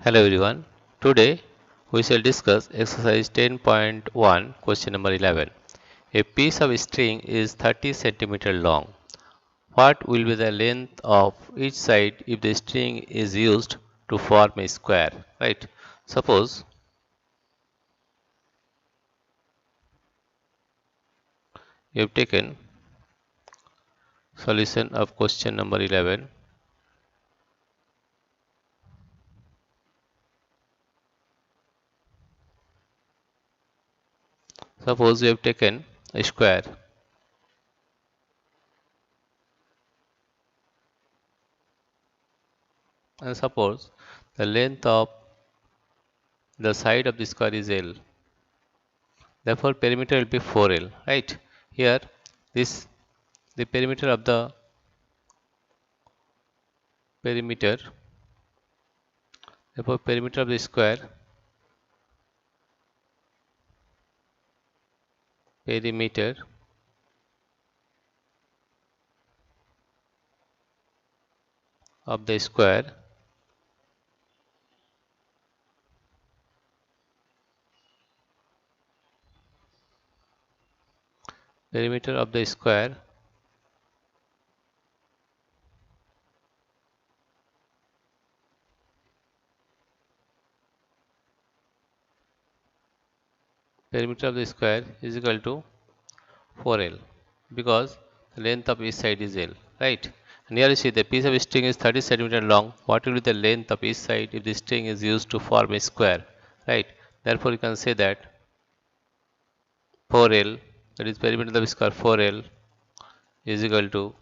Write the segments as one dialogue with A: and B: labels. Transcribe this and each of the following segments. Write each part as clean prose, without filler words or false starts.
A: Hello everyone. Today we shall discuss exercise 10.1 question number 11. A piece of string is 30 cm long. What will be the length of each side if the string is used to form a square? Right. Suppose you have taken solution of question number 11. Suppose you have taken a square and suppose the length of the side of the square is L. Therefore perimeter will be 4L, right? Here this the perimeter of the perimeter therefore perimeter of the square perimeter of the square perimeter of the square perimeter of the square is equal to 4L because the length of each side is L, right? And here you see the piece of string is 30 centimeter long. What will be the length of each side if the string is used to form a square, right? Therefore you can say that 4L, that is perimeter of the square 4L, is equal to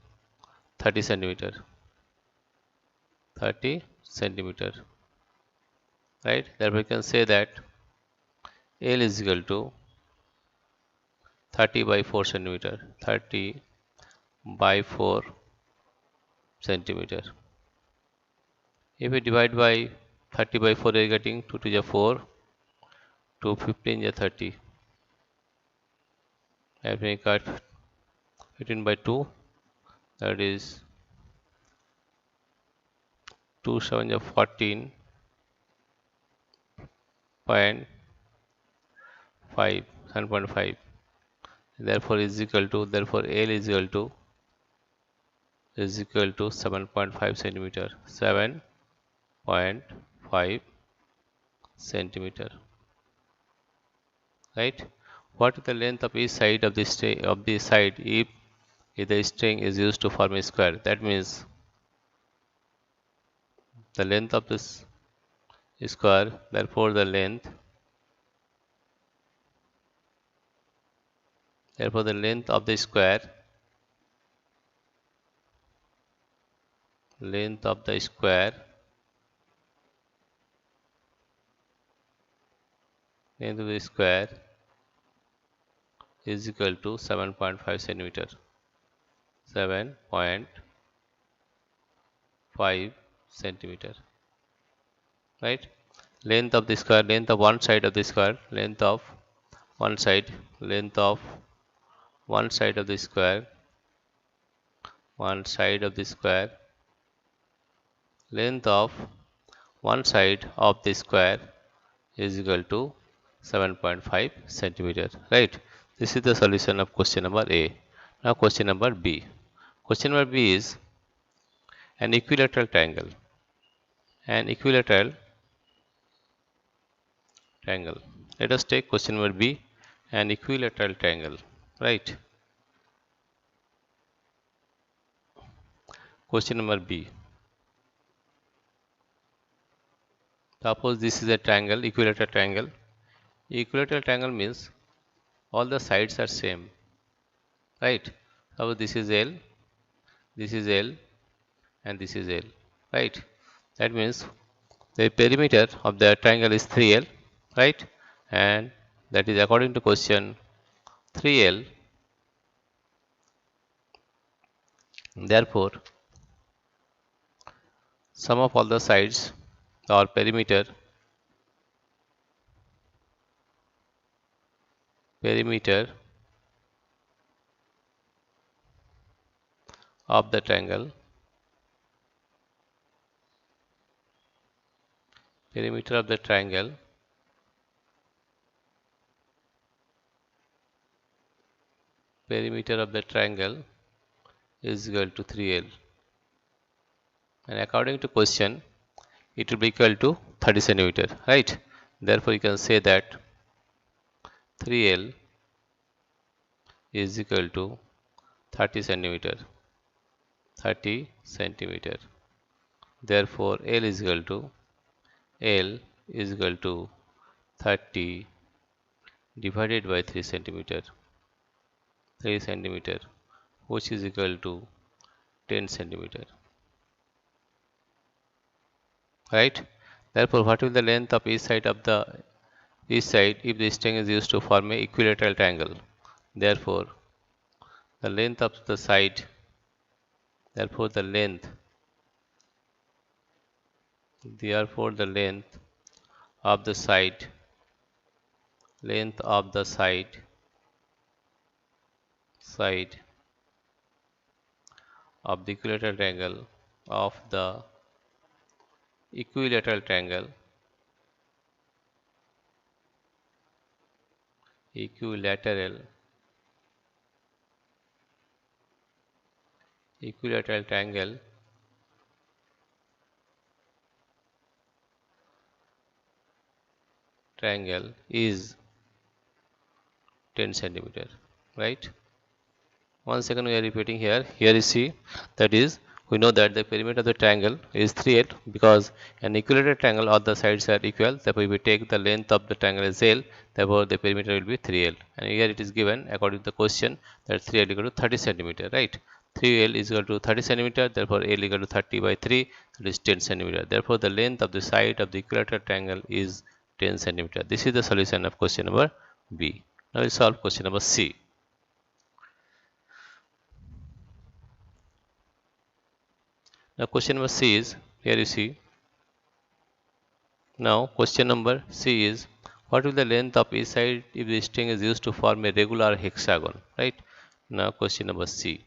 A: 30 centimeter, 30 centimeter, right? Therefore you can say that L is equal to 30 by 4 centimeter, 30 by 4 centimeter. If we divide by 30 by 4, we are getting 2 to the 4, 2 15 is 30. If we cut 15 by 2, that is 2 7 is 14.5, 7.5. Therefore is equal to, therefore L is equal to 7.5 centimeter, 7.5 centimeter, right? What is the length of each side of the side if the string is used to form a square? That means the length of this square, therefore the length of the square, length of the square, length of the square is equal to 7.5 centimeter, 7.5 centimeter, right? Length of the square, length of one side of the square, length of one side, length of one side of the square, one side of the square, length of one side of the square is equal to 7.5 centimeter, right? This is the solution of question number A. Now question number B. Question number B is an equilateral triangle. An equilateral triangle. Let us take question number B, an equilateral triangle, right? Question number B. Suppose this is a triangle, equilateral triangle. Equilateral triangle means all the sides are same, right? Suppose this is L, this is L, and this is L, right? That means the perimeter of the triangle is 3L, right? And that is according to question 3L. Therefore, sum of all the sides or perimeter of the triangle perimeter of the triangle is equal to 3L, and according to question it will be equal to 30 centimeter, right? Therefore you can say that 3L is equal to 30 centimeter. 30 centimeter. Therefore L is equal to 30 divided by 3 centimeter, which is equal to 10 centimeter, right? Therefore what will the length of each side if the string is used to form a equilateral triangle? Therefore the length of the side therefore the length of the side side of the equilateral triangle equilateral triangle is 10 centimeter, right? Once again we are repeating here. Here you see, that is, we know that the perimeter of the triangle is 3L because an equilateral triangle all the sides are equal. Therefore, if we take the length of the triangle as L, therefore the perimeter will be 3L. And here it is given according to the question that 3L equal to 30 centimeter, right? 3L is equal to 30 centimeter. Therefore, L equal to 30 by 3, that is 10 centimeter. Therefore, the length of the side of the equilateral triangle is 10 centimeter. This is the solution of question number B. Now we solve question number C. Now question number C is, here you see, now question number C is, what will the length of each side if the string is used to form a regular hexagon, right? Now question number C,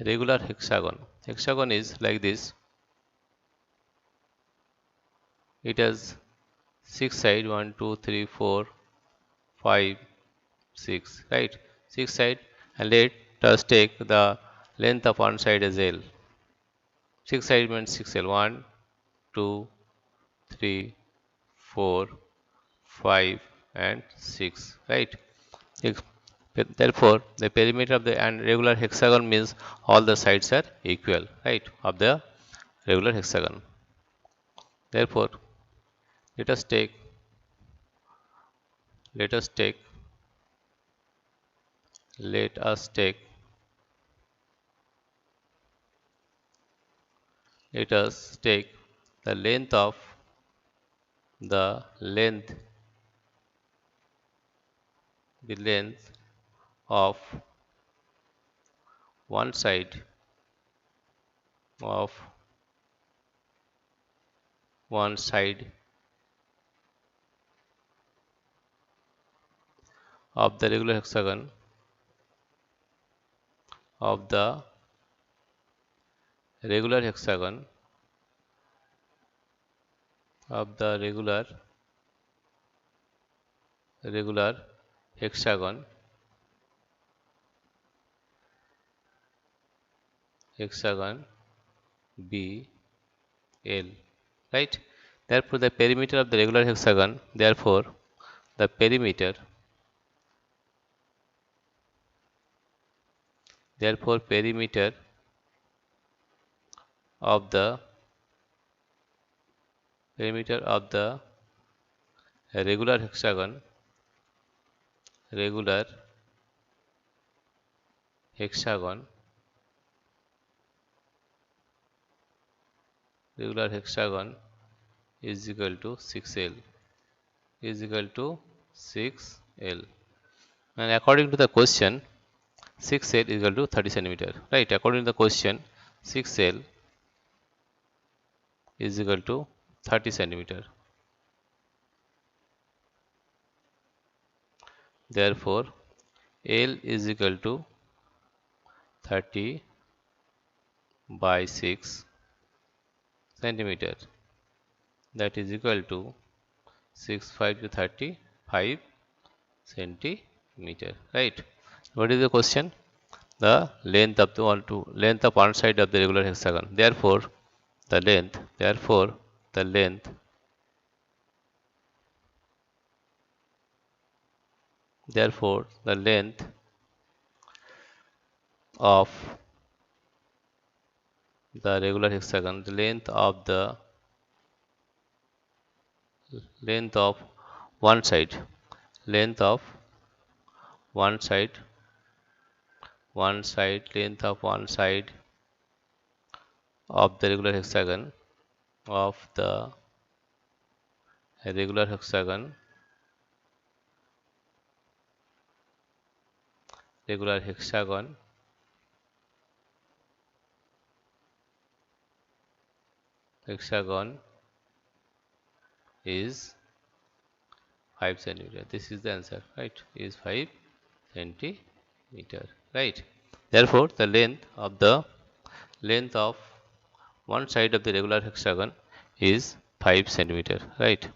A: regular hexagon. Hexagon is like this, it has 6 sides, 1, 2, 3, 4, 5, 6, right? 6 sides, and let us take the length of one side as L. 6 sides means 6L, 1, 2, 3, 4, 5 and 6, right? Therefore the perimeter of the and regular hexagon means all the sides are equal, right, of the regular hexagon. Therefore let us take let us take let us take let us take the length of the length the length of one side of one side of the regular hexagon of the regular hexagon of the regular hexagon B L, right? Therefore the perimeter of the regular hexagon, the perimeter perimeter of the regular hexagon regular hexagon is equal to 6L, 6L, and according to the question 6L is equal to 30 centimeter, right? According to the question 6L is equal to 30 centimeter. Therefore L is equal to 30 by 6 centimeter. that is equal to 6 5 to 35 centimeter, right? What is the question? The length of length of one side of the regular hexagon. The length therefore the length of the regular hexagon, the length of one side, length of one side, length of one side of the of the regular hexagon, regular hexagon hexagon is 5 centimeter. This is the answer, right? Is 5 centimeter, right? Therefore, the length of one side of the regular hexagon is 5 centimeter, right?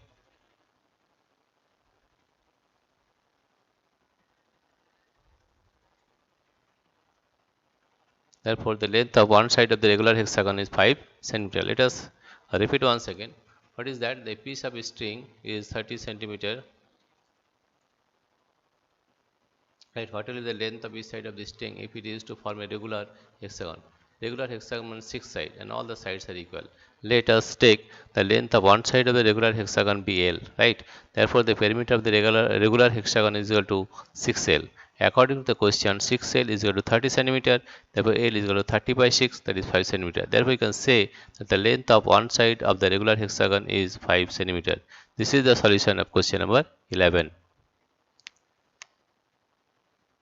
A: Therefore, the length of one side of the regular hexagon is 5 centimeter. Let us repeat once again. What is that? The piece of string is 30 centimeter. Right, what will be the length of each side of the string if it is to form a regular hexagon? Regular hexagon means 6 sides and all the sides are equal. Let us take the length of one side of the regular hexagon be L, right? Therefore, the perimeter of the regular hexagon is equal to 6L. According to the question, 6L is equal to 30 centimeter. Therefore, L is equal to 30 by 6, that is 5 centimeter. Therefore, we can say that the length of one side of the regular hexagon is 5 centimeter. This is the solution of question number 11.